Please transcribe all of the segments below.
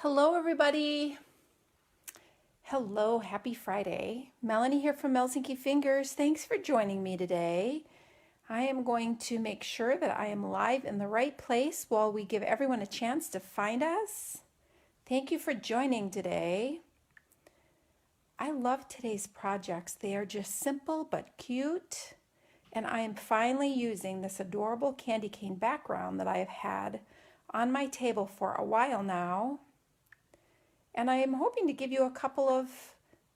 Hello, everybody. Hello, happy Friday. Melanie here from Mel's Inky Fingers. Thanks for joining me today. I am going to make sure that I am live in the right place while we give everyone a chance to find us. Thank you for joining today. I love today's projects. They are just simple but cute. And I am finally using this adorable candy cane background that I have had on my table for a while now. And I am hoping to give you a couple of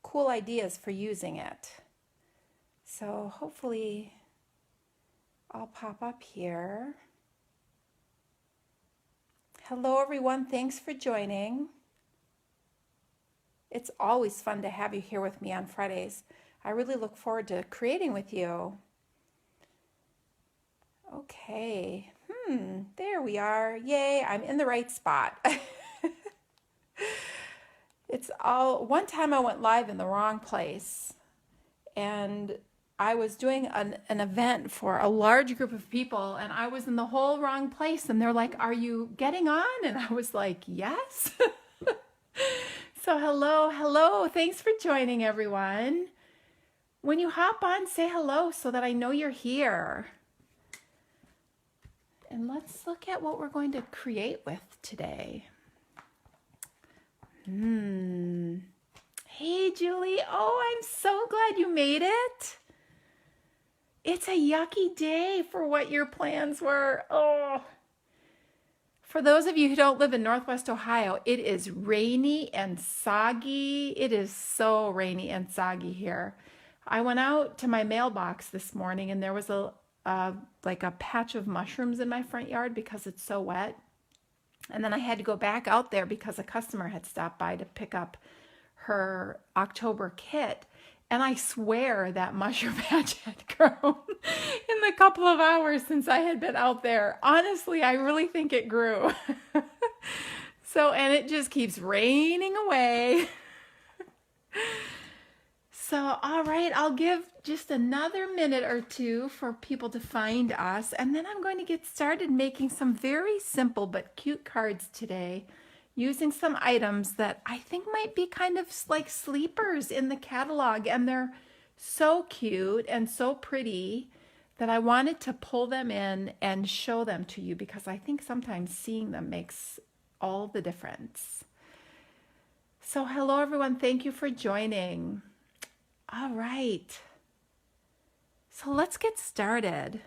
cool ideas for using it. So hopefully I'll pop up here. Hello everyone, thanks for joining. It's always fun to have you here with me on Fridays. I really look forward to creating with you. Okay, there we are. Yay, I'm in the right spot. One time I went live in the wrong place, and I was doing an event for a large group of people, and I was in the whole wrong place, and they're like, "Are you getting on?" And I was like, "Yes." So hello, thanks for joining everyone. When you hop on, say hello so that I know you're here. And let's look at what we're going to create with today. Hey, Julie. Oh, I'm so glad you made it. It's a yucky day for what your plans were. Oh. For those of you who don't live in Northwest Ohio, it is rainy and soggy. It is so rainy and soggy here. I went out to my mailbox this morning and there was like a patch of mushrooms in my front yard because it's so wet. And then I had to go back out there because a customer had stopped by to pick up her October kit. And I swear that mushroom patch had grown in the couple of hours since I had been out there. Honestly, I really think it grew. And it just keeps raining away. So, all right, I'll give just another minute or two for people to find us, and then I'm going to get started making some very simple but cute cards today using some items that I think might be kind of like sleepers in the catalog, and they're so cute and so pretty that I wanted to pull them in and show them to you because I think sometimes seeing them makes all the difference. So hello everyone, thank you for joining. All right, so let's get started.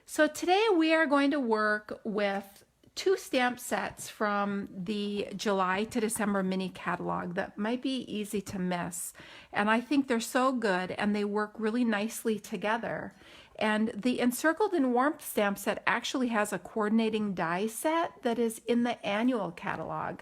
So today we are going to work with two stamp sets from the July to December mini catalog that might be easy to miss. And I think they're so good and they work really nicely together. And the Encircled and Warmth stamp set actually has a coordinating die set that is in the annual catalog.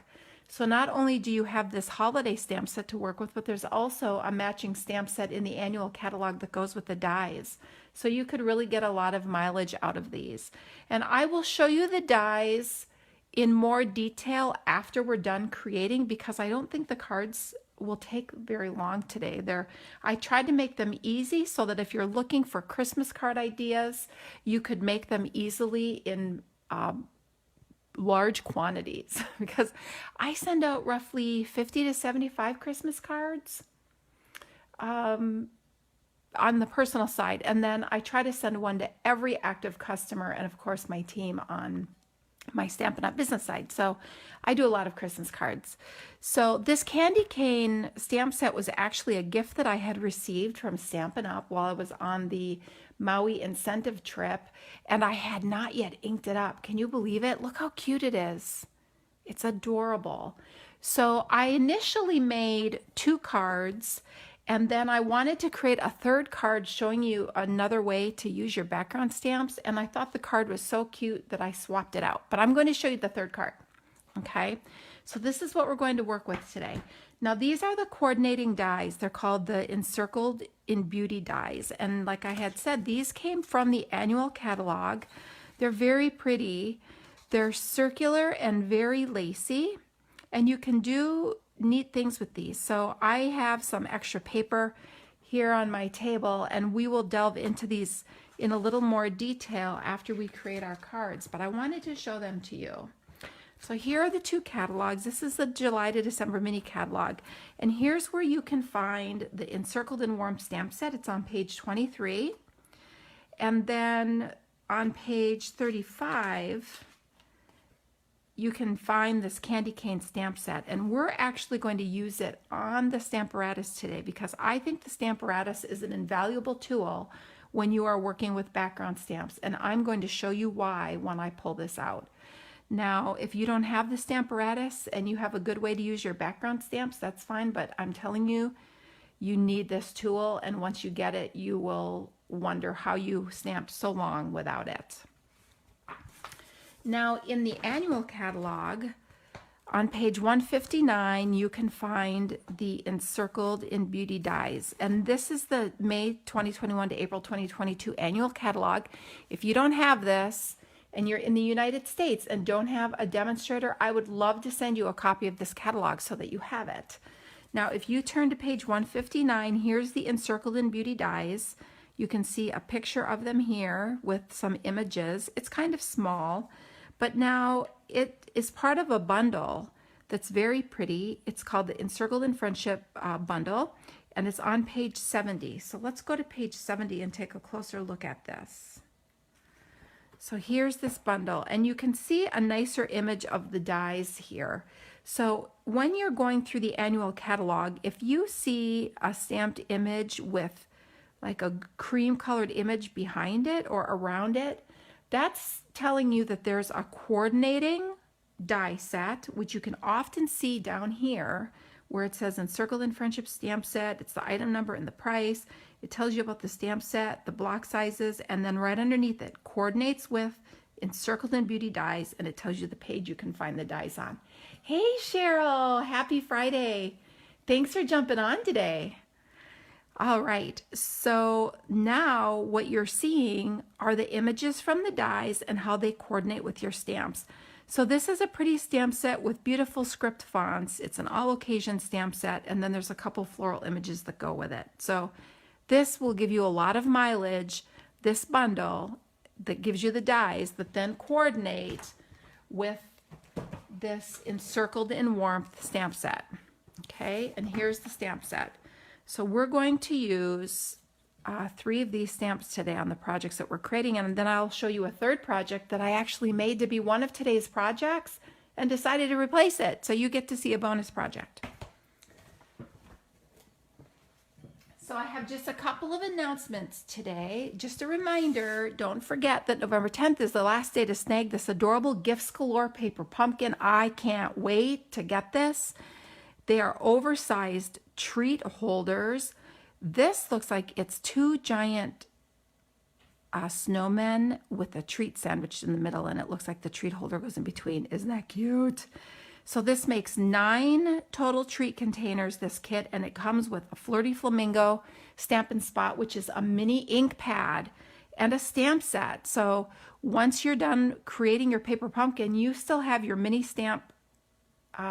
So not only do you have this holiday stamp set to work with, but there's also a matching stamp set in the annual catalog that goes with the dies. So you could really get a lot of mileage out of these. And I will show you the dies in more detail after we're done creating because I don't think the cards will take very long today. I tried to make them easy so that if you're looking for Christmas card ideas, you could make them easily in large quantities because I send out roughly 50 to 75 Christmas cards on the personal side, and then I try to send one to every active customer and of course my team on my Stampin' Up! Business side. So I do a lot of Christmas cards. So this candy cane stamp set was actually a gift that I had received from Stampin' Up! While I was on the Maui incentive trip, and I had not yet inked it up. Can you believe it? Look how cute it is. It's adorable. So I initially made 2 cards, and then I wanted to create a third card showing you another way to use your background stamps, and I thought the card was so cute that I swapped it out. But I'm going to show you the third card. Okay, so this is what we're going to work with today. Now these are the coordinating dies. They're called the Encircled in Beauty dies. And like I had said, these came from the annual catalog. They're very pretty. They're circular and very lacy. And you can do neat things with these. So I have some extra paper here on my table, and we will delve into these in a little more detail after we create our cards. But I wanted to show them to you. So here are the two catalogs. This is the July to December mini catalog. And here's where you can find the Encircled and Warm stamp set. It's on page 23. And then on page 35, you can find this candy cane stamp set. And we're actually going to use it on the Stamparatus today because I think the Stamparatus is an invaluable tool when you are working with background stamps. And I'm going to show you why when I pull this out. Now, if you don't have the Stamparatus and you have a good way to use your background stamps, that's fine, but I'm telling you, you need this tool, and once you get it, you will wonder how you stamped so long without it. Now, in the annual catalog, on page 159, you can find the Encircled in Beauty dies, and this is the May 2021 to April 2022 annual catalog. If you don't have this, and you're in the United States and don't have a demonstrator, I would love to send you a copy of this catalog so that you have it. Now, if you turn to page 159, here's the Encircled in Beauty dies. You can see a picture of them here with some images. It's kind of small, but now it is part of a bundle that's very pretty. It's called the Encircled in Friendship bundle, and it's on page 70. So let's go to page 70 and take a closer look at this. So here's this bundle, and you can see a nicer image of the dies here. So when you're going through the annual catalog, if you see a stamped image with like a cream colored image behind it or around it, that's telling you that there's a coordinating die set, which you can often see down here where it says Encircled in Friendship stamp set. It's the item number and the price. It tells you about the stamp set, the block sizes, and then right underneath it, coordinates with Encircled in Beauty dies, and it tells you the page you can find the dies on. Hey, Cheryl, happy Friday. Thanks for jumping on today. All right, so now what you're seeing are the images from the dies and how they coordinate with your stamps. So this is a pretty stamp set with beautiful script fonts. It's an all occasion stamp set, and then there's a couple floral images that go with it. So this will give you a lot of mileage, this bundle that gives you the dies that then coordinate with this Encircled in Warmth stamp set. Okay, and here's the stamp set. So we're going to use 3 of these stamps today on the projects that we're creating, and then I'll show you a third project that I actually made to be one of today's projects and decided to replace it. So you get to see a bonus project. So I have just a couple of announcements today. Just a reminder, don't forget that November 10th is the last day to snag this adorable Gifts Galore paper pumpkin. I can't wait to get this. They are oversized treat holders. This looks like it's 2 giant snowmen with a treat sandwiched in the middle, and it looks like the treat holder goes in between. Isn't that cute? So this makes 9 total treat containers, this kit, and it comes with a Flirty Flamingo Stampin' Spot, which is a mini ink pad, and a stamp set. So once you're done creating your paper pumpkin, you still have your mini stamp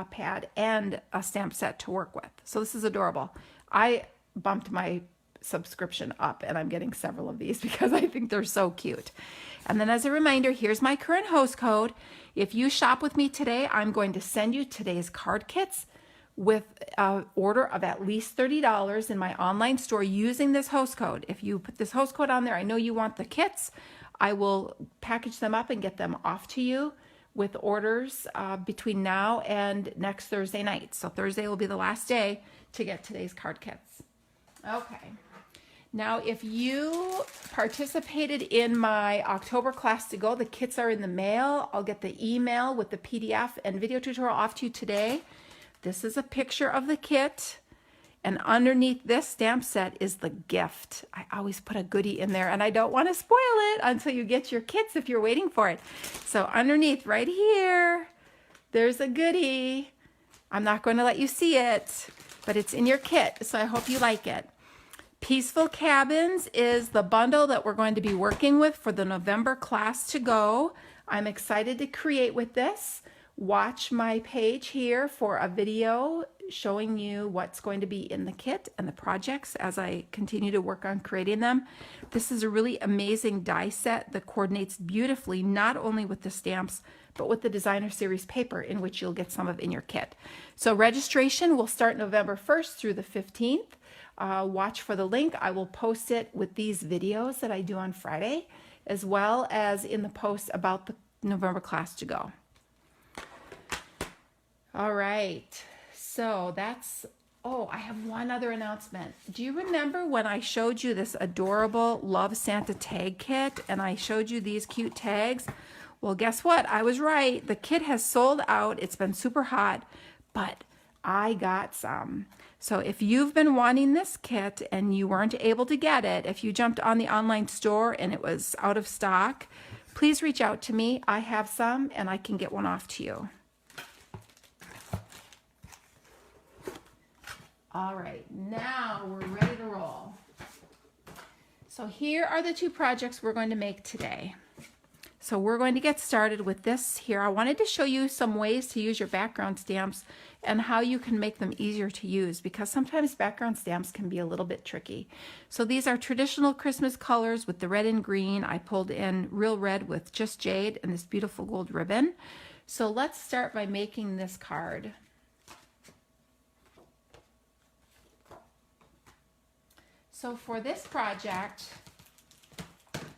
pad and a stamp set to work with. So this is adorable. I bumped my subscription up, and I'm getting several of these because I think they're so cute. And then as a reminder, here's my current host code. If you shop with me today, I'm going to send you today's card kits with an order of at least $30 in my online store using this host code. If you put this host code on there, I know you want the kits. I will package them up and get them off to you with orders between now and next Thursday night. So Thursday will be the last day to get today's card kits. Okay. Now, if you participated in my October class to go, the kits are in the mail. I'll get the email with the PDF and video tutorial off to you today. This is a picture of the kit, and underneath this stamp set is the gift. I always put a goodie in there, and I don't want to spoil it until you get your kits if you're waiting for it. So underneath right here, there's a goodie. I'm not going to let you see it, but it's in your kit, so I hope you like it. Peaceful Cabins is the bundle that we're going to be working with for the November class to go. I'm excited to create with this. Watch my page here for a video showing you what's going to be in the kit and the projects as I continue to work on creating them. This is a really amazing die set that coordinates beautifully, not only with the stamps, but with the designer series paper in which you'll get some of in your kit. So registration will start November 1st through the 15th. Watch for the link. I will post it with these videos that I do on Friday, as well as in the post about the November class to go. All right, so that's, oh, I have one other announcement. Do you remember when I showed you this adorable Love Santa tag kit and I showed you these cute tags? Well, guess what? I was right. The kit has sold out. It's been super hot, but I got some. So if you've been wanting this kit and you weren't able to get it, if you jumped on the online store and it was out of stock, please reach out to me. I have some and I can get one off to you. All right, now we're ready to roll. So here are the two projects we're going to make today. So we're going to get started with this here. I wanted to show you some ways to use your background stamps and how you can make them easier to use, because sometimes background stamps can be a little bit tricky. So these are traditional Christmas colors with the red and green. I pulled in real red with just jade and this beautiful gold ribbon. So let's start by making this card. So for this project,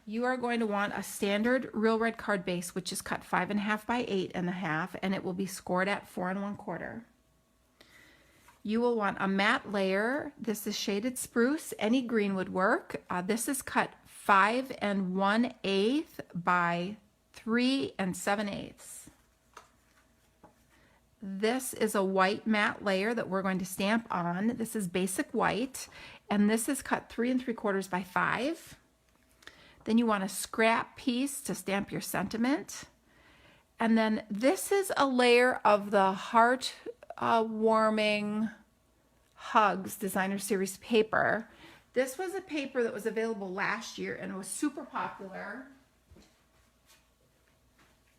you are going to want a standard real red card base, which is cut 5.5 by 8.5, and it will be scored at 4 1/4. You will want a matte layer. This is shaded spruce. Any green would work. This is cut 5 1/8 by 3 7/8. This is a white matte layer that we're going to stamp on. This is basic white, and this is cut 3 3/4 by 5. Then you want a scrap piece to stamp your sentiment. And then this is a layer of the heart warming hugs designer series paper. This was a paper that was available last year and it was super popular.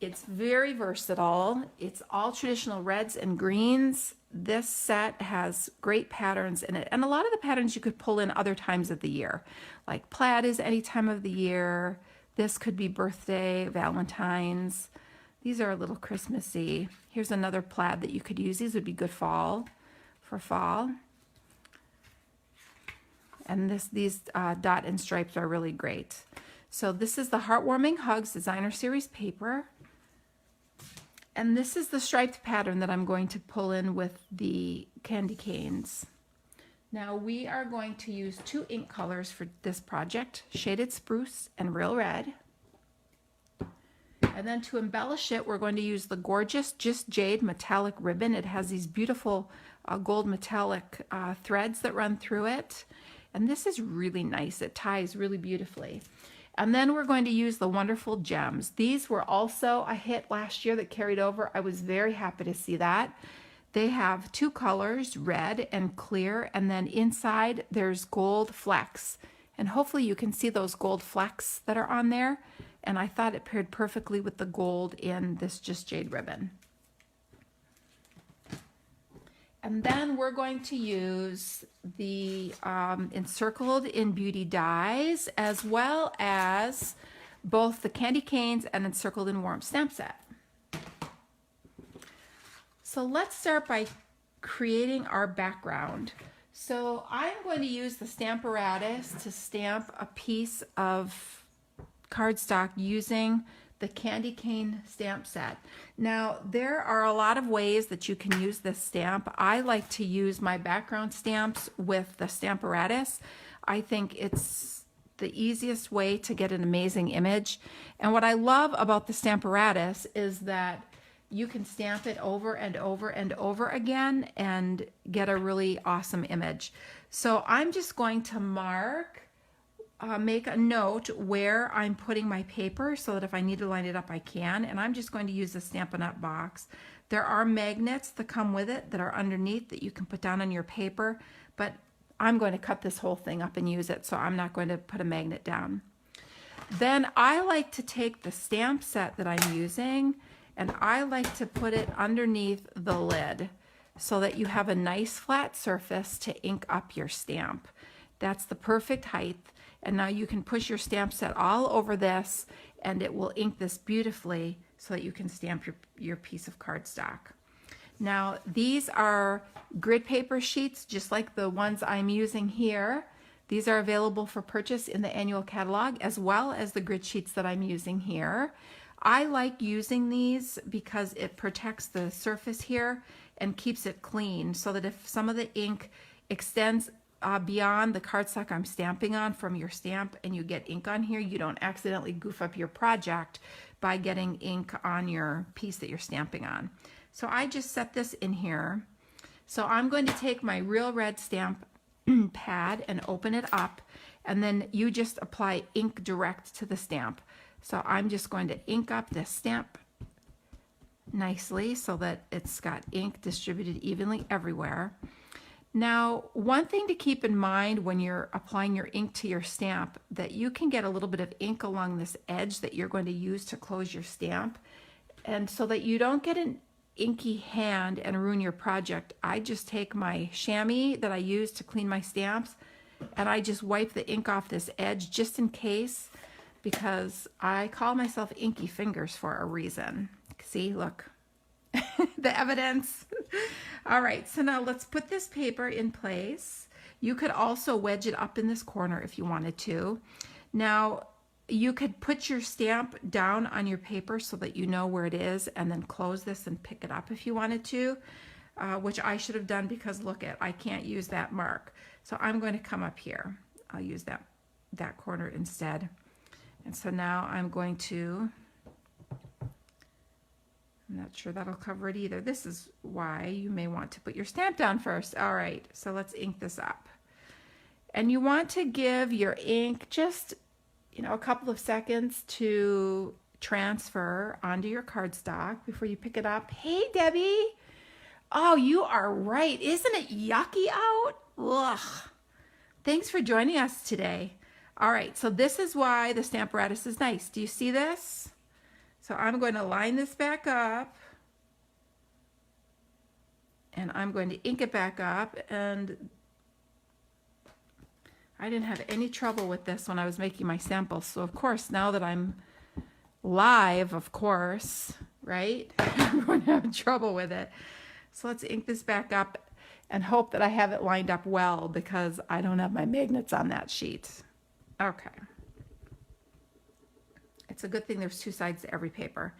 It's very versatile. It's all traditional reds and greens. This set has great patterns in it. And a lot of the patterns you could pull in other times of the year. Like plaid is any time of the year. This could be birthday, Valentine's. These are a little Christmassy. Here's another plaid that you could use. These would be good for fall. And these dot and stripes are really great. So this is the Heartwarming Hugs designer series paper. And this is the striped pattern that I'm going to pull in with the candy canes. Now we are going to use 2 ink colors for this project, shaded spruce and real red. And then to embellish it, we're going to use the gorgeous Just Jade metallic ribbon. It has these beautiful gold metallic threads that run through it. And this is really nice. It ties really beautifully. And then we're going to use the wonderful gems. These were also a hit last year that carried over. I was very happy to see that. They have 2 colors, red and clear, and then inside there's gold flecks. And hopefully you can see those gold flecks that are on there. And I thought it paired perfectly with the gold in this Just Jade ribbon. And then we're going to use the Encircled in Beauty dies, as well as both the candy canes and Encircled in Warmth stamp set. So let's start by creating our background. So I'm going to use the Stamparatus to stamp a piece of cardstock using the candy cane stamp set. Now there are a lot of ways that you can use this stamp. I like to use my background stamps with the Stamparatus. I think it's the easiest way to get an amazing image. And what I love about the Stamparatus is that you can stamp it over and over and over again and get a really awesome image. So I'm just going to make a note where I'm putting my paper so that if I need to line it up, I can. And I'm just going to use the Stampin' Up box. There are magnets that come with it that are underneath that you can put down on your paper, but I'm going to cut this whole thing up and use it, so I'm not going to put a magnet down. Then I like to take the stamp set that I'm using and I like to put it underneath the lid so that you have a nice flat surface to ink up your stamp. That's the perfect height. And now you can push your stamp set all over this and it will ink this beautifully so that you can stamp your piece of cardstock. Now, these are grid paper sheets, just like the ones I'm using here. These are available for purchase in the annual catalog, as well as the grid sheets that I'm using here. I like using these because it protects the surface here and keeps it clean, so that if some of the ink extends beyond the cardstock I'm stamping on from your stamp and you get ink on here, you don't accidentally goof up your project by getting ink on your piece that you're stamping on. So I just set this in here. So I'm going to take my Real Red stamp pad and open it up, and then you just apply ink direct to the stamp. So I'm just going to ink up this stamp nicely so that it's got ink distributed evenly everywhere. Now, one thing to keep in mind when you're applying your ink to your stamp, that you can get a little bit of ink along this edge that you're going to use to close your stamp. And so that you don't get an inky hand and ruin your project, I just take my chamois that I use to clean my stamps and I just wipe the ink off this edge just in case, because I call myself Inky Fingers for a reason. See, look, the evidence. All right, so now let's put this paper in place. You could also wedge it up in this corner if you wanted to. Now, you could put your stamp down on your paper so that you know where it is, and then close this and pick it up if you wanted to, which I should have done because look I can't use that mark. So I'm going to come up here. I'll use that corner instead. And so now I'm going to, I'm not sure that'll cover it either. This is why you may want to put your stamp down first. All right, so let's ink this up. And you want to give your ink just, a couple of seconds to transfer onto your cardstock before you pick it up. Hey, Debbie. Oh, you are right. Isn't it yucky out? Ugh. Thanks for joining us today. All right, so this is why the Stamparatus is nice. Do you see this? So I'm going to line this back up, and I'm going to ink it back up, and I didn't have any trouble with this when I was making my samples. So of course, now that I'm live, of course, right? I'm going to have trouble with it. So let's ink this back up and hope that I have it lined up well, because I don't have my magnets on that sheet. Okay. It's a good thing there's two sides to every paper.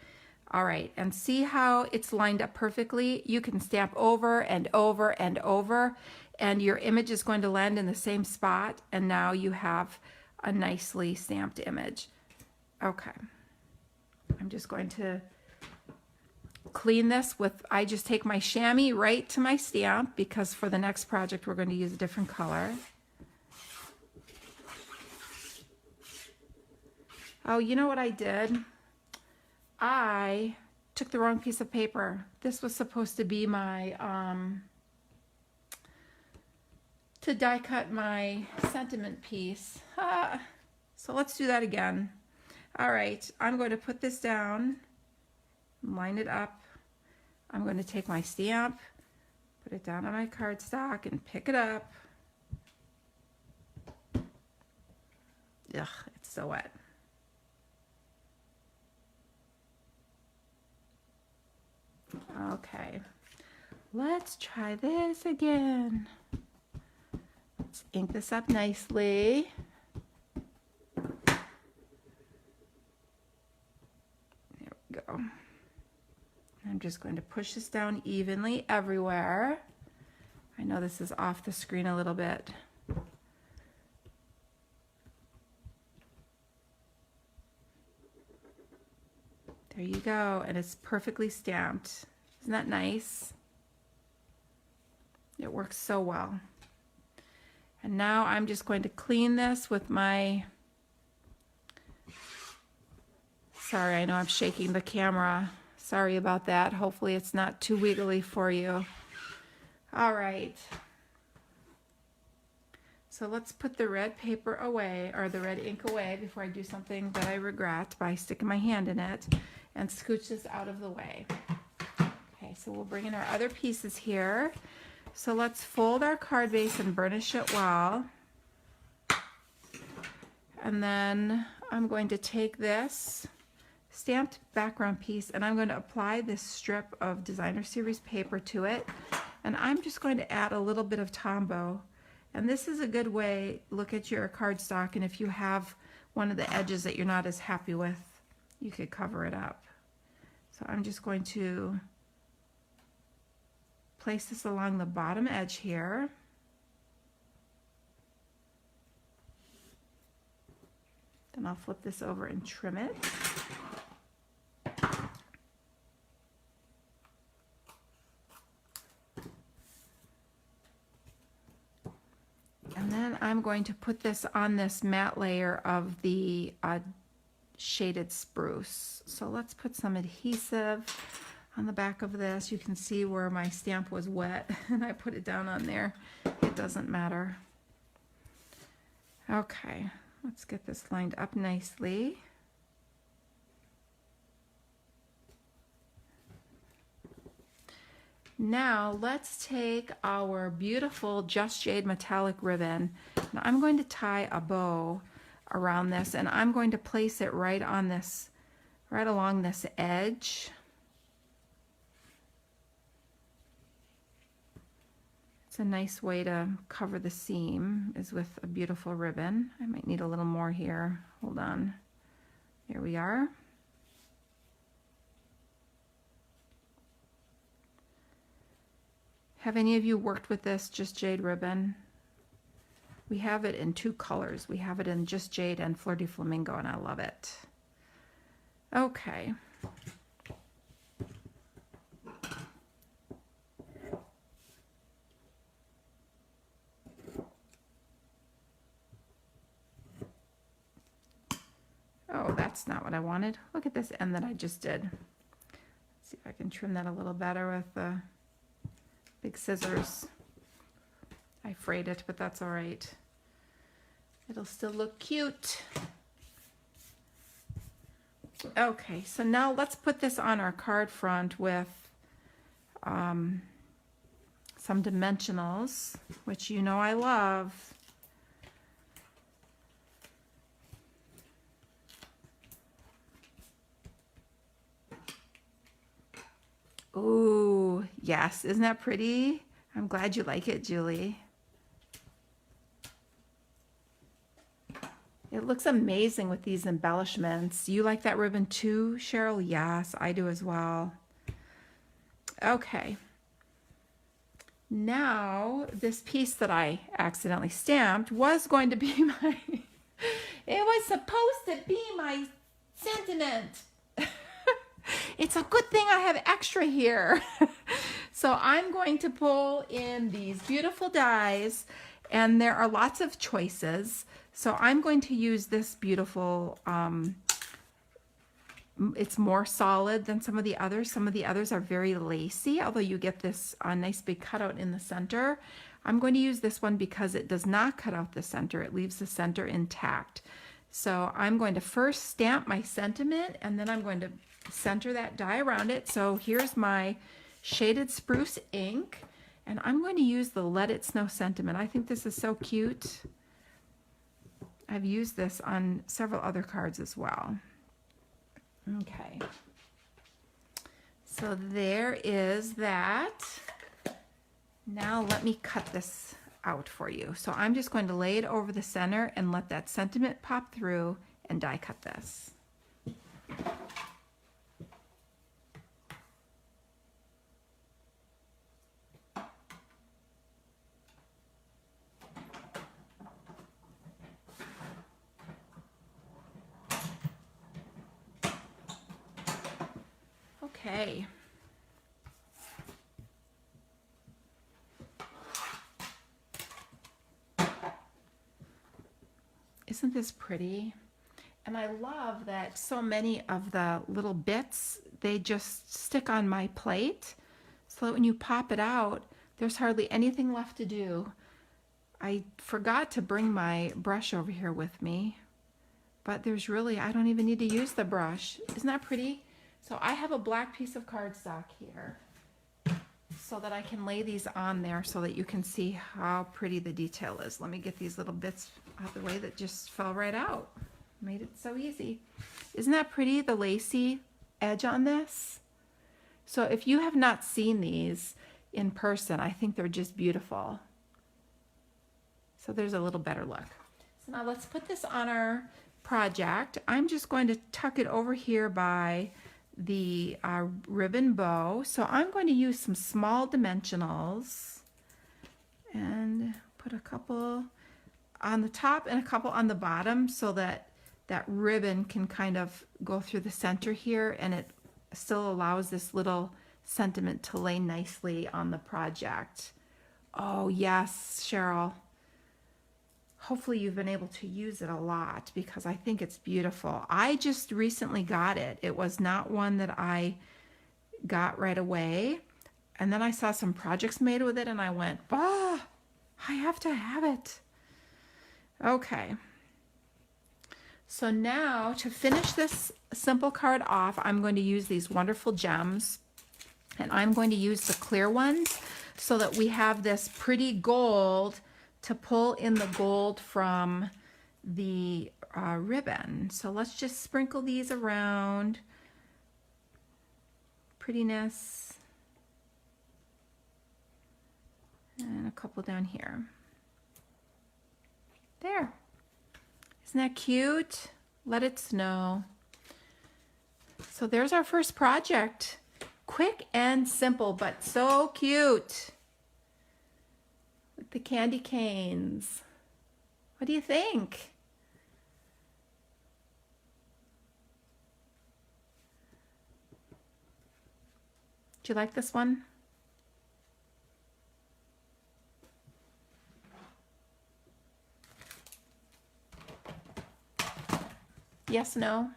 All right, and see how it's lined up perfectly? You can stamp over and over and over, and your image is going to land in the same spot, and now you have a nicely stamped image. Okay. I'm just going to clean this with, I just take my chamois right to my stamp, because for the next project we're going to use a different color. Oh, you know what I did? I took the wrong piece of paper. This was supposed to be my, to die cut my sentiment piece. So let's do that again. All right, I'm going to put this down, line it up. I'm going to take my stamp, put it down on my cardstock, and pick it up. Ugh, it's so wet. Okay, let's try this again. Let's ink this up nicely. There we go. I'm just going to push this down evenly everywhere. I know this is off the screen a little bit. There you go, and it's perfectly stamped. Isn't that nice? It works so well. And now I'm just going to clean this with my, sorry, I know I'm shaking the camera. Sorry about that. Hopefully it's not too wiggly for you. All right. So let's put the red paper away, or the red ink away, before I do something that I regret by sticking my hand in it, and scooch this out of the way. Okay, so we'll bring in our other pieces here. So let's fold our card base and burnish it well. And then I'm going to take this stamped background piece, and I'm going to apply this strip of Designer Series paper to it. And I'm just going to add a little bit of Tombow. And this is a good way, look at your cardstock, and if you have one of the edges that you're not as happy with, you could cover it up. So I'm just going to place this along the bottom edge here. Then I'll flip this over and trim it. And then I'm going to put this on this matte layer of the shaded spruce. So let's put some adhesive on the back of this. You can see where my stamp was wet and I put it down on there. It doesn't matter. Okay, let's get this lined up nicely. Now let's take our beautiful Just Jade metallic ribbon. Now I'm going to tie a bow around this, and I'm going to place it right on this, right along this edge. It's a nice way to cover the seam, is with a beautiful ribbon. I might need a little more here. Hold on. There we are. Have any of you worked with this Just Jade ribbon? We have it in two colors. We have it in Just Jade and Flirty Flamingo, and I love it. Okay. Oh, that's not what I wanted. Look at this end that I just did. Let's see if I can trim that a little better with the big scissors. I frayed it, but that's all right. It'll still look cute. Okay, so now let's put this on our card front with some dimensionals, which you know I love. Ooh, yes, isn't that pretty? I'm glad you like it, Julie. It looks amazing with these embellishments. You like that ribbon too, Cheryl? Yes, I do as well. Okay. Now, this piece that I accidentally stamped was going to be my, it was supposed to be my sentiment. It's a good thing I have extra here. So I'm going to pull in these beautiful dies, and there are lots of choices. So I'm going to use this beautiful, it's more solid than some of the others. Some of the others are very lacy, although you get this nice big cutout in the center. I'm going to use this one because it does not cut out the center. It leaves the center intact. So I'm going to first stamp my sentiment, and then I'm going to center that die around it. So here's my shaded spruce ink, and I'm going to use the Let It Snow sentiment. I think this is so cute. I've used this on several other cards as well. Okay, so there is that. Now let me cut this out for you. So I'm just going to lay it over the center and let that sentiment pop through and die cut this. Okay. Isn't this pretty? And I love that so many of the little bits, they just stick on my plate so that when you pop it out, there's hardly anything left to do. I forgot to bring my brush over here with me, but there's really, I don't even need to use the brush. Isn't that pretty? So I have a black piece of cardstock here so that I can lay these on there so that you can see how pretty the detail is. Let me get these little bits out of the way that just fell right out. Made it so easy. Isn't that pretty, the lacy edge on this? So if you have not seen these in person, I think they're just beautiful. So there's a little better look. So now let's put this on our project. I'm just going to tuck it over here by the ribbon bow. So I'm going to use some small dimensionals and put a couple on the top and a couple on the bottom so that that ribbon can kind of go through the center here, and it still allows this little sentiment to lay nicely on the project. Oh yes, Cheryl. Hopefully you've been able to use it a lot because I think it's beautiful. I just recently got it. It was not one that I got right away. And then I saw some projects made with it and I went, ah, I have to have it. Okay. So now to finish this simple card off, I'm going to use these wonderful gems, and I'm going to use the clear ones so that we have this pretty gold to pull in the gold from the ribbon. So let's just sprinkle these around. Prettiness. And a couple down here. There. Isn't that cute? Let it snow. So there's our first project. Quick and simple, but so cute. With the candy canes. What do you think? Do you like this one? Yes, no?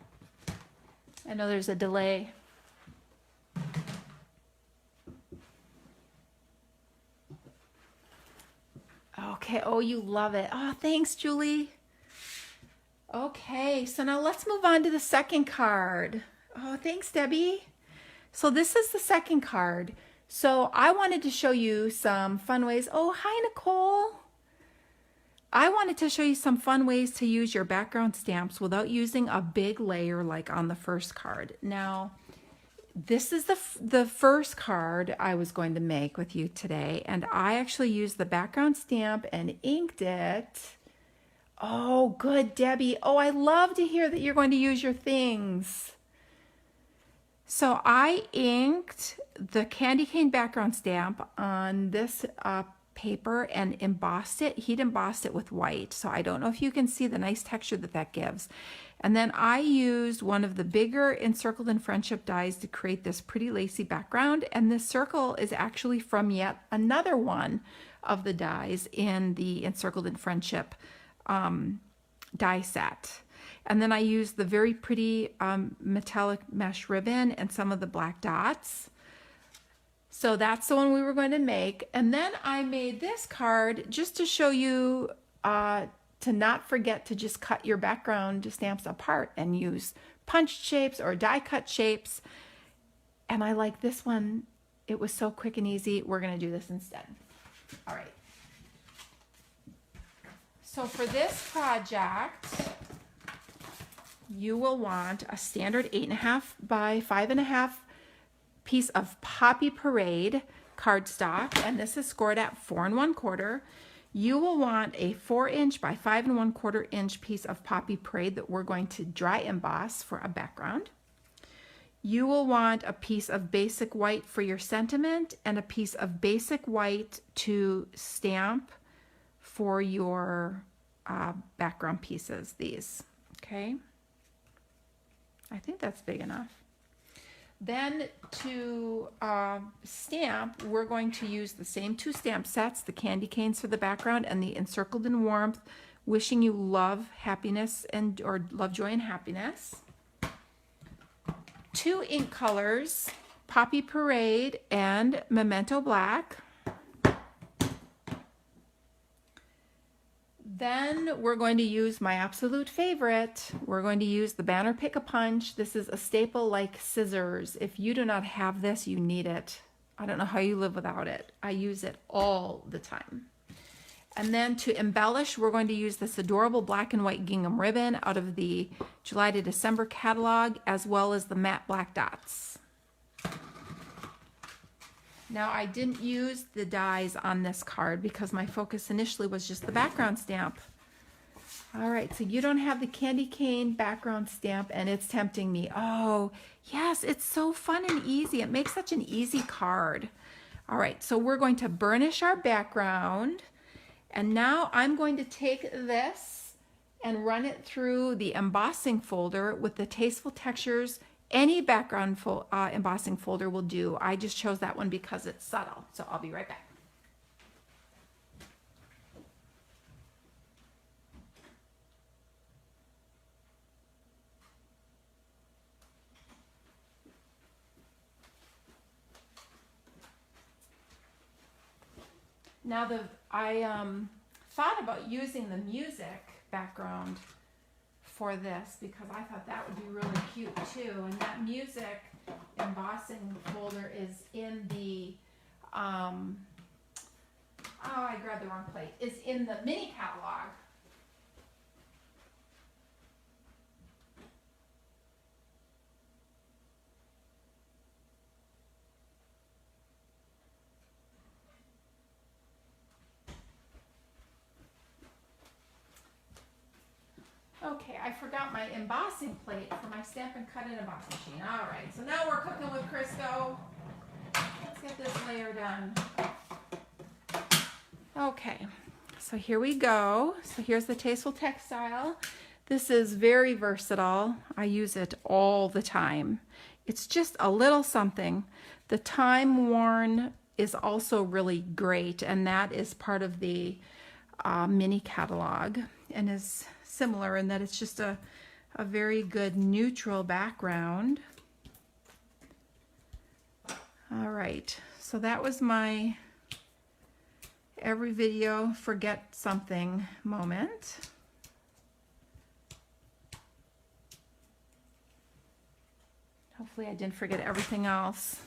I know there's a delay. Okay, oh, you love it. Oh, thanks, Julie. Okay, so now let's move on to the second card. Oh, thanks, Debbie. So this is the second card. So I wanted to show you some fun ways. Oh, hi, Nicole. I wanted to show you some fun ways to use your background stamps without using a big layer like on the first card. Now, this is the first card I was going to make with you today, and I actually used the background stamp and inked it. Oh, good, Debbie. Oh, I love to hear that you're going to use your things. So I inked the candy cane background stamp on this paper and embossed it, heat embossed it with white. So I don't know if you can see the nice texture that that gives. And then I used one of the bigger Encircled in Friendship dies to create this pretty lacy background. And this circle is actually from yet another one of the dies in the Encircled in Friendship die set. And then I used the very pretty metallic mesh ribbon and some of the black dots. So that's the one we were going to make. And then I made this card just to show you to not forget to just cut your background stamps apart and use punched shapes or die cut shapes. And I like this one. It was so quick and easy. We're going to do this instead. All right. So for this project, you will want a standard 8.5 by 5.5 piece of Poppy Parade cardstock, and this is scored at 4 1/4. You will want a 4-inch by 5 1/4 inch piece of Poppy Parade that we're going to dry emboss for a background. You will want a piece of basic white for your sentiment and a piece of basic white to stamp for your background pieces, these, okay? I think that's big enough. Then to stamp, we're going to use the same 2 stamp sets, the candy canes for the background and the Encircled in Warmth, wishing you love, happiness, or love, joy, and happiness. 2 ink colors, Poppy Parade and Memento Black. Then we're going to use my absolute favorite. We're going to use the Banner Pick-a-Punch. This is a staple like scissors. If you do not have this, you need it. I don't know how you live without it. I use it all the time. And then to embellish, we're going to use this adorable black and white gingham ribbon out of the July to December catalog, as well as the matte black dots. Now, I didn't use the dies on this card because my focus initially was just the background stamp. All right, so you don't have the candy cane background stamp, and it's tempting me. Oh, yes, it's so fun and easy. It makes such an easy card. All right, so we're going to burnish our background. And now I'm going to take this and run it through the embossing folder with the Tasteful Textures. Any background embossing folder will do. I just chose that one because it's subtle. So I'll be right back. Now I thought about using the music background for this because I thought that would be really cute too. And that music embossing folder is in the, oh, I grabbed the wrong plate. It's in the mini catalog. Okay, I forgot my embossing plate for my Stamp and Cut and Emboss machine. All right, so now we're cooking with Crisco. Let's get this layer done. Okay, so here we go. So here's the Tasteful Textile. This is very versatile. I use it all the time. It's just a little something. The Time Worn is also really great, and that is part of the mini catalog and is similar in that it's just a very good neutral background. All right, so that was my every video forget something moment. Hopefully I didn't forget everything else.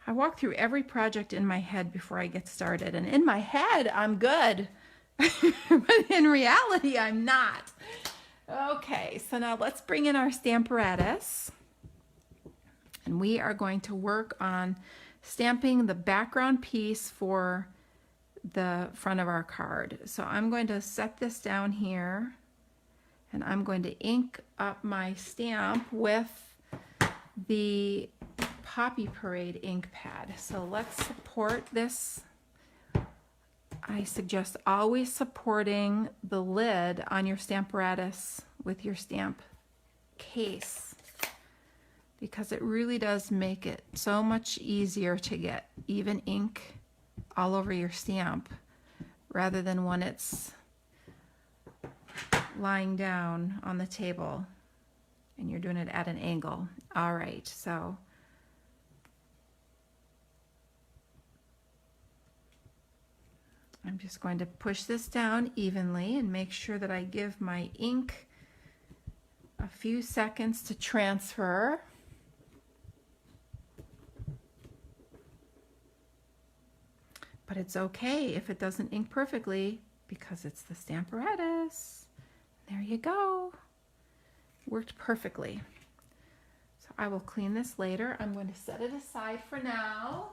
I walk through every project in my head before I get started, and in my head I'm good. But in reality, I'm not. Okay, so now let's bring in our Stamparatus. And we are going to work on stamping the background piece for the front of our card. So I'm going to set this down here, and I'm going to ink up my stamp with the Poppy Parade ink pad. So let's support this. I suggest always supporting the lid on your Stamparatus with your stamp case, because it really does make it so much easier to get even ink all over your stamp rather than when it's lying down on the table and you're doing it at an angle. All right, so I'm just going to push this down evenly and make sure that I give my ink a few seconds to transfer. But it's okay if it doesn't ink perfectly because it's the Stamparatus. There you go. Worked perfectly. So I will clean this later. I'm going to set it aside for now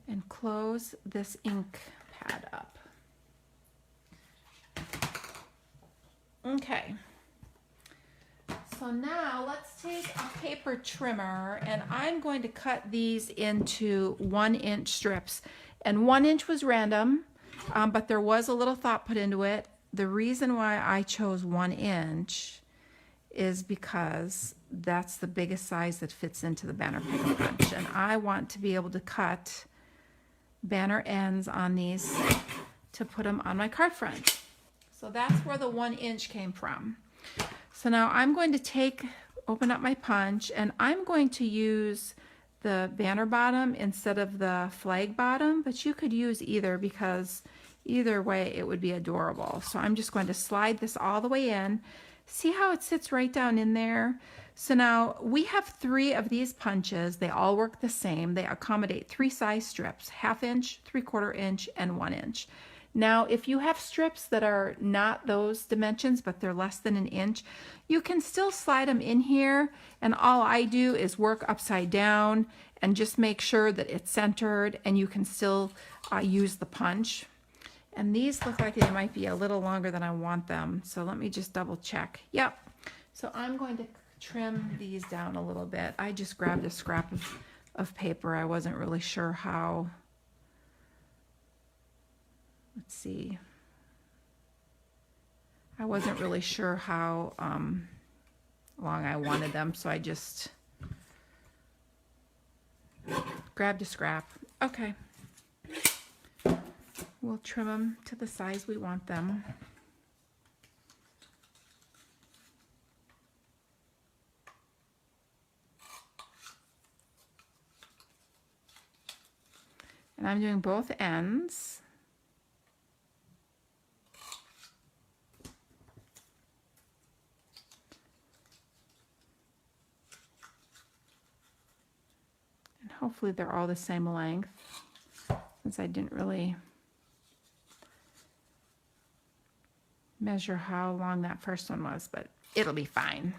and close this ink pad up. Okay, so now let's take a paper trimmer, and I'm going to cut these into 1-inch strips. And 1 inch was random, but there was a little thought put into it. The reason why I chose 1 inch is because that's the biggest size that fits into the banner paper punch, and I want to be able to cut banner ends on these to put them on my card front. So that's where the 1 inch came from. So now I'm going to open up my punch, and I'm going to use the banner bottom instead of the flag bottom, but you could use either because either way it would be adorable. So I'm just going to slide this all the way in. See how it sits right down in there? So now we have 3 of these punches. They all work the same. They accommodate 3 size strips, 1/2 inch, 3/4 inch, and 1 inch. Now, if you have strips that are not those dimensions, but they're less than 1 inch, you can still slide them in here. And all I do is work upside down and just make sure that it's centered, and you can still use the punch. And these look like they might be a little longer than I want them. So let me just double check. Yep. So I'm going to trim these down a little bit. I just grabbed a scrap of paper. I wasn't really sure how. Let's see. I wasn't really sure how long I wanted them, so I just grabbed a scrap. Okay. We'll trim them to the size we want them. And I'm doing both ends. And hopefully they're all the same length, since I didn't really measure how long that first one was, but it'll be fine.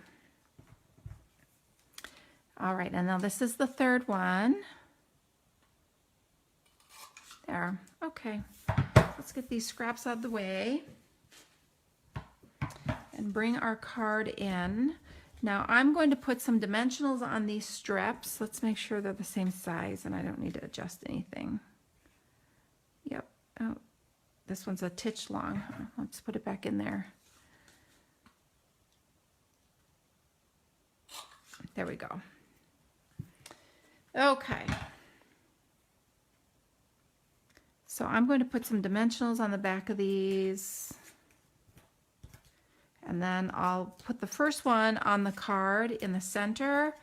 All right, and now this is the third one. There. Okay, let's get these scraps out of the way and bring our card in. Now I'm going to put some dimensionals on these strips. Let's make sure they're the same size and I don't need to adjust anything. Yep. Oh, this one's a titch long. Let's put it back in there. There we go. Okay. So I'm going to put some dimensionals on the back of these, and then I'll put the first one on the card in the center,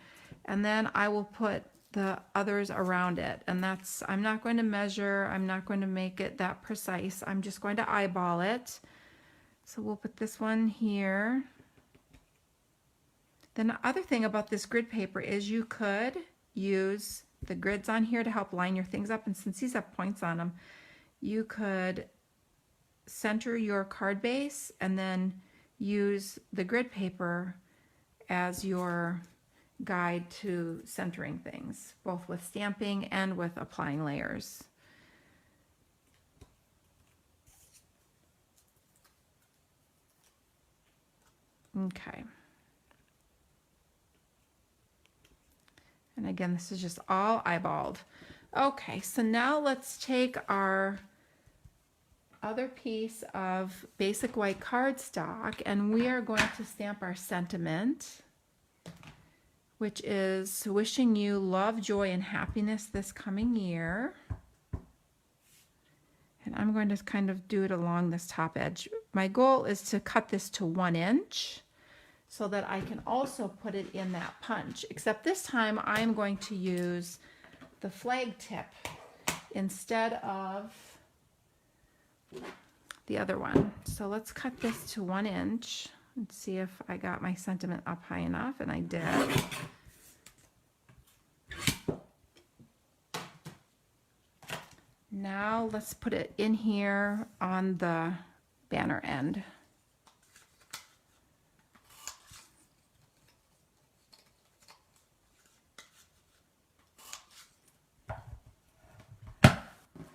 and then I will put the others around it. And that's, I'm not going to measure, I'm not going to make it that precise, I'm just going to eyeball it. So we'll put this one here. Then the other thing about this grid paper is you could use the grids on here to help line your things up, and since these have points on them, you could center your card base and then use the grid paper as your guide to centering things, both with stamping and with applying layers. Okay. And again, this is just all eyeballed. Okay, so now let's take our other piece of basic white cardstock, and we are going to stamp our sentiment, which is wishing you love, joy, and happiness this coming year. And I'm going to kind of do it along this top edge. My goal is to cut this to 1 inch so that I can also put it in that punch, except this time I'm going to use the flag tip instead of the other one. So let's cut this to 1 inch and see if I got my sentiment up high enough, and I did. Now let's put it in here on the banner end.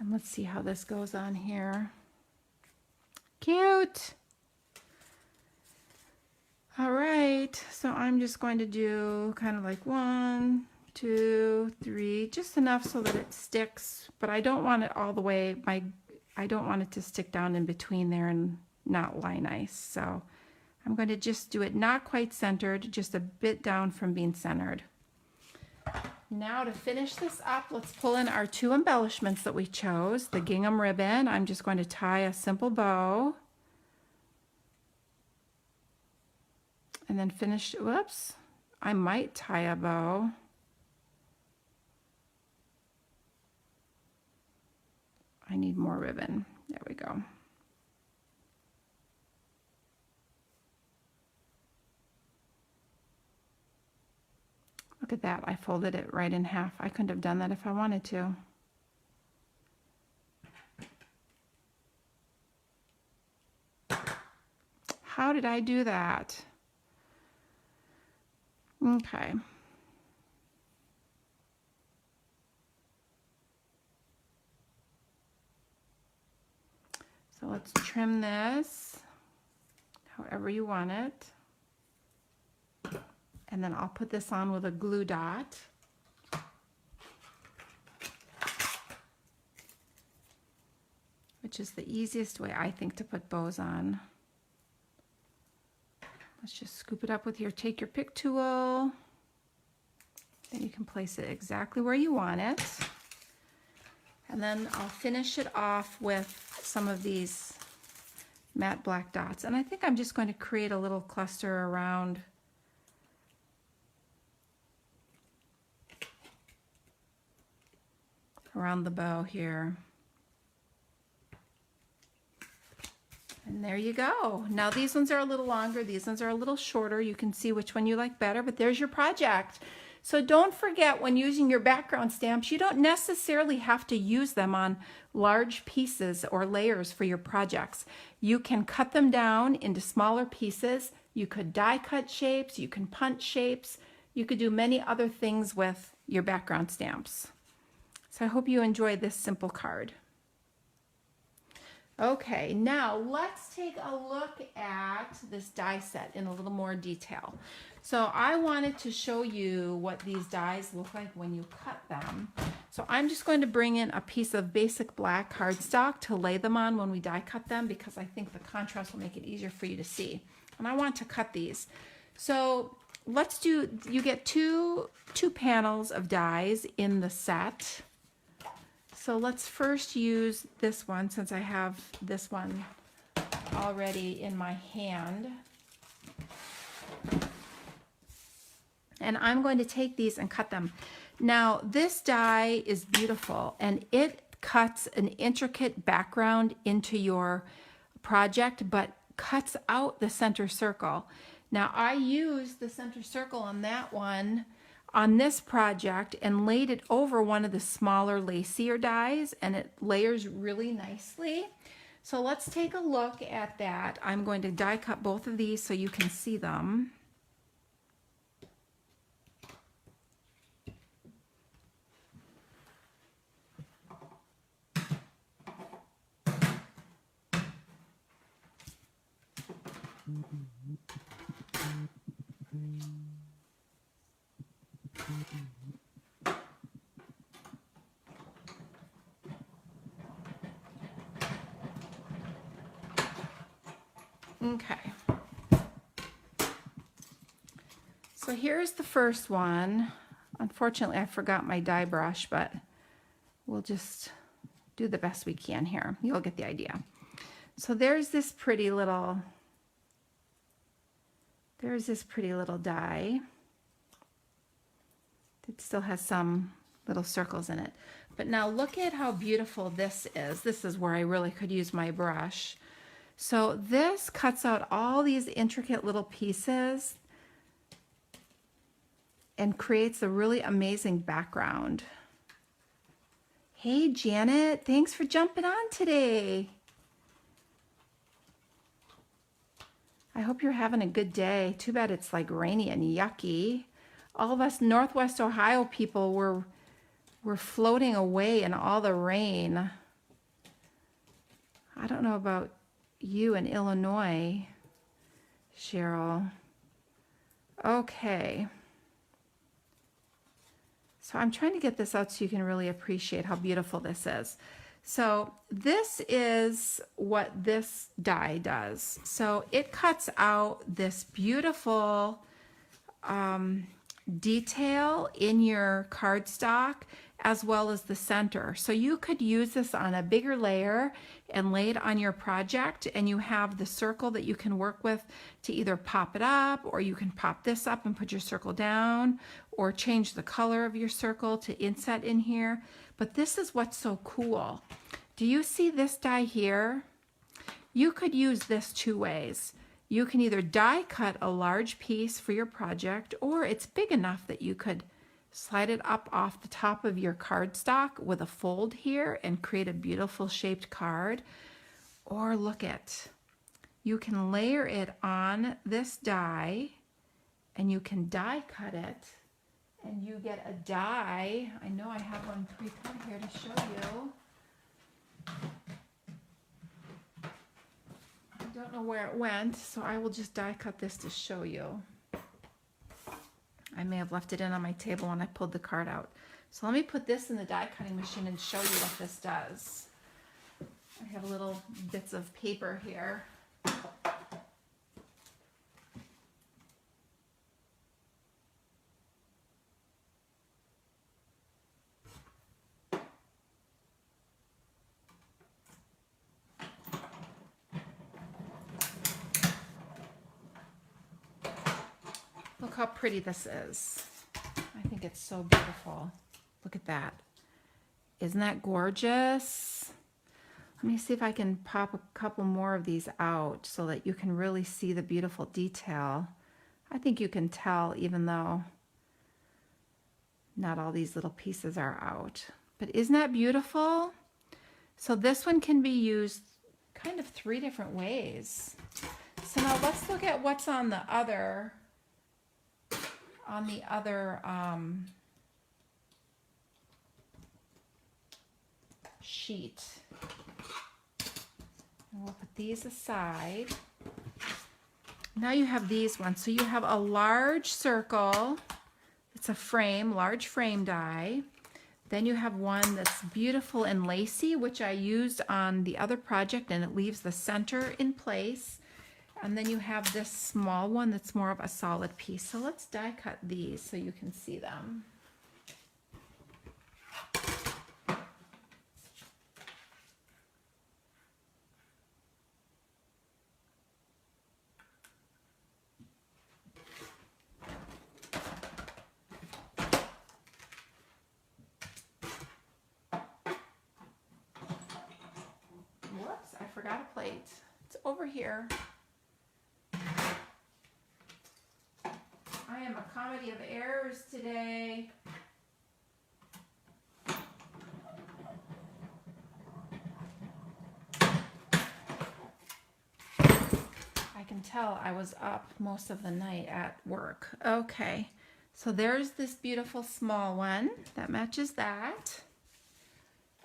And let's see how this goes on here. Cute. All right, so I'm just going to do kind of like 1, 2, 3, just enough so that it sticks, but I don't want it all the way, I don't want it to stick down in between there and not lie nice. So I'm going to just do it not quite centered, just a bit down from being centered. Now to finish this up, let's pull in our 2 embellishments that we chose. The gingham ribbon, I'm just going to tie a simple bow. And then finish, whoops, I might tie a bow. I need more ribbon. There we go. Look at that, I folded it right in half. I couldn't have done that if I wanted to. How did I do that? Okay. So let's trim this however you want it. And then I'll put this on with a glue dot. Which is the easiest way, I think, to put bows on. Let's just scoop it up with take your pick tool. Then you can place it exactly where you want it. And then I'll finish it off with some of these matte black dots. And I think I'm just going to create a little cluster around the bow here. And there you go. Now these ones are a little longer, these ones are a little shorter. You can see which one you like better, but there's your project. So don't forget, when using your background stamps, you don't necessarily have to use them on large pieces or layers for your projects. You can cut them down into smaller pieces. You could die cut shapes, you can punch shapes, you could do many other things with your background stamps. So I hope you enjoyed this simple card. Okay, now let's take a look at this die set in a little more detail. So I wanted to show you what these dies look like when you cut them. So I'm just going to bring in a piece of basic black cardstock to lay them on when we die cut them, because I think the contrast will make it easier for you to see. And I want to cut these. So let's do, you get two panels of dies in the set. So let's first use this one, since I have this one already in my hand. And I'm going to take these and cut them. Now this die is beautiful, and it cuts an intricate background into your project, but cuts out the center circle. Now I used the center circle on that one on this project and laid it over one of the smaller lacier dies, and it layers really nicely. So let's take a look at that. I'm going to die cut both of these so you can see them. Okay, so here's the first one. Unfortunately, I forgot my die brush, but we'll just do the best we can here. You'll get the idea. So there's this pretty little die. It still has some little circles in it. But now look at how beautiful this is. This is where I really could use my brush. So this cuts out all these intricate little pieces and creates a really amazing background. Hey Janet, thanks for jumping on today. I hope you're having a good day. Too bad it's like rainy and yucky. All of us Northwest Ohio people were floating away in all the rain. I don't know about you in Illinois, Cheryl. Okay. So I'm trying to get this out so you can really appreciate how beautiful this is. So this is what this die does. So it cuts out this beautiful detail in your cardstock, as well as the center. So you could use this on a bigger layer and lay it on your project, and you have the circle that you can work with to either pop it up, or you can pop this up and put your circle down, or change the color of your circle to inset in here. But this is what's so cool. Do you see this die here? You could use this two ways. You can either die cut a large piece for your project, or it's big enough that you could slide it up off the top of your cardstock with a fold here and create a beautiful shaped card. Or look at, you can layer it on this die and you can die cut it and you get a die. I know I have one pre-cut here to show you. I don't know where it went, so I will just die cut this to show you. I may have left it in on my table when I pulled the card out. So let me put this in the die cutting machine and show you what this does. I have little bits of paper here. Look how pretty this is. I think it's so beautiful. Look at that. Isn't that gorgeous? Let me see if I can pop a couple more of these out so that you can really see the beautiful detail. I think you can tell even though not all these little pieces are out. But isn't that beautiful? So this one can be used kind of 3 different ways. So now let's look at what's on the other sheet. And we'll put these aside. Now you have these ones. So you have a large circle. It's a frame, large frame die. Then you have one that's beautiful and lacy, which I used on the other project, and it leaves the center in place. And then you have this small one that's more of a solid piece. So let's die cut these so you can see them. Whoops, I forgot a plate. It's over here. I am a comedy of errors today. I can tell I was up most of the night at work. Okay, so there's this beautiful small one that matches that.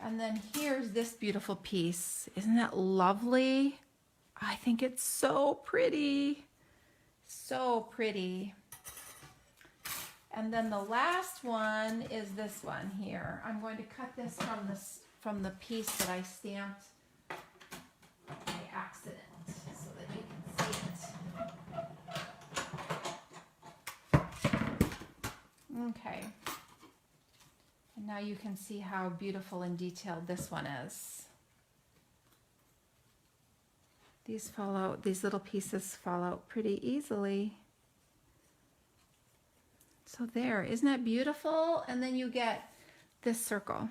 And then here's this beautiful piece. Isn't that lovely? I think it's so pretty. So pretty. And then the last one is this one here. I'm going to cut this from the piece that I stamped by accident so that you can see it. Okay. And now you can see how beautiful and detailed this one is. These fall out, these little pieces fall out pretty easily. So there, isn't that beautiful? And then you get this circle.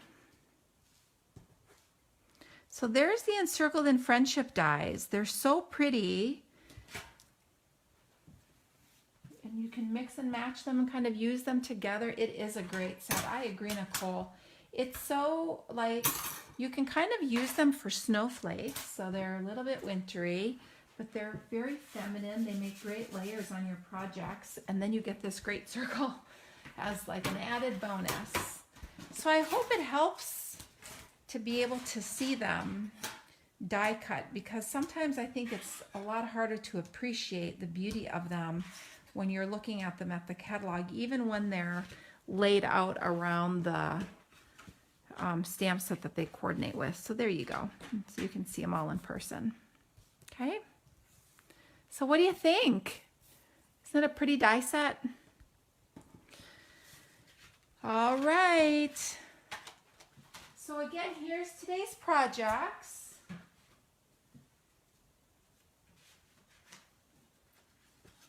So there's the Encircled and Friendship dies. They're so pretty. And you can mix and match them and kind of use them together. It is a great set. I agree, Nicole. It's so like, you can kind of use them for snowflakes. So they're a little bit wintry, but they're very feminine. They make great layers on your projects. And then you get this great circle as like an added bonus. So I hope it helps to be able to see them die cut, because sometimes I think it's a lot harder to appreciate the beauty of them when you're looking at them at the catalog, even when they're laid out around the stamp set that they coordinate with. So there you go. So you can see them all in person. Okay. So what do you think? Isn't that a pretty die set? All right. So again, here's today's projects.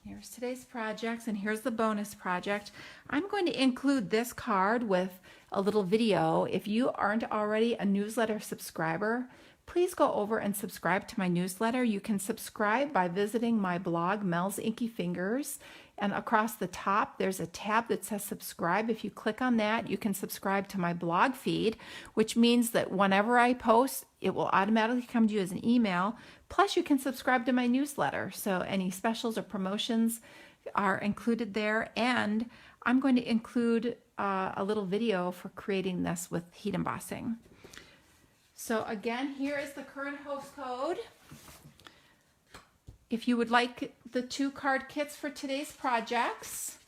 Here's today's projects, and here's the bonus project. I'm going to include this card with a little video. If you aren't already a newsletter subscriber, please go over and subscribe to my newsletter. You can subscribe by visiting my blog, Mel's Inky Fingers, And across the top, there's a tab that says subscribe. If you click on that, you can subscribe to my blog feed, which means that whenever I post, it will automatically come to you as an email. Plus, you can subscribe to my newsletter. So any specials or promotions are included there. And I'm going to include a little video for creating this with heat embossing. So again, here is the current host code. If you would like the 2 card kits for today's projects,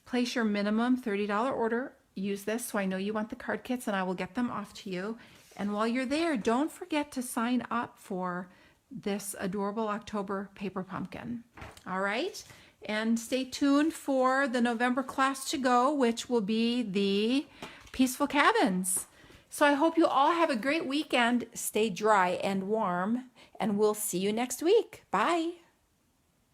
place your minimum $30 order. Use this so I know you want the card kits and I will get them off to you. And while you're there, don't forget to sign up for this adorable October paper pumpkin. All right? And stay tuned for the November class to go, which will be the Peaceful Cabins. So I hope you all have a great weekend. Stay dry and warm, and we'll see you next week. Bye.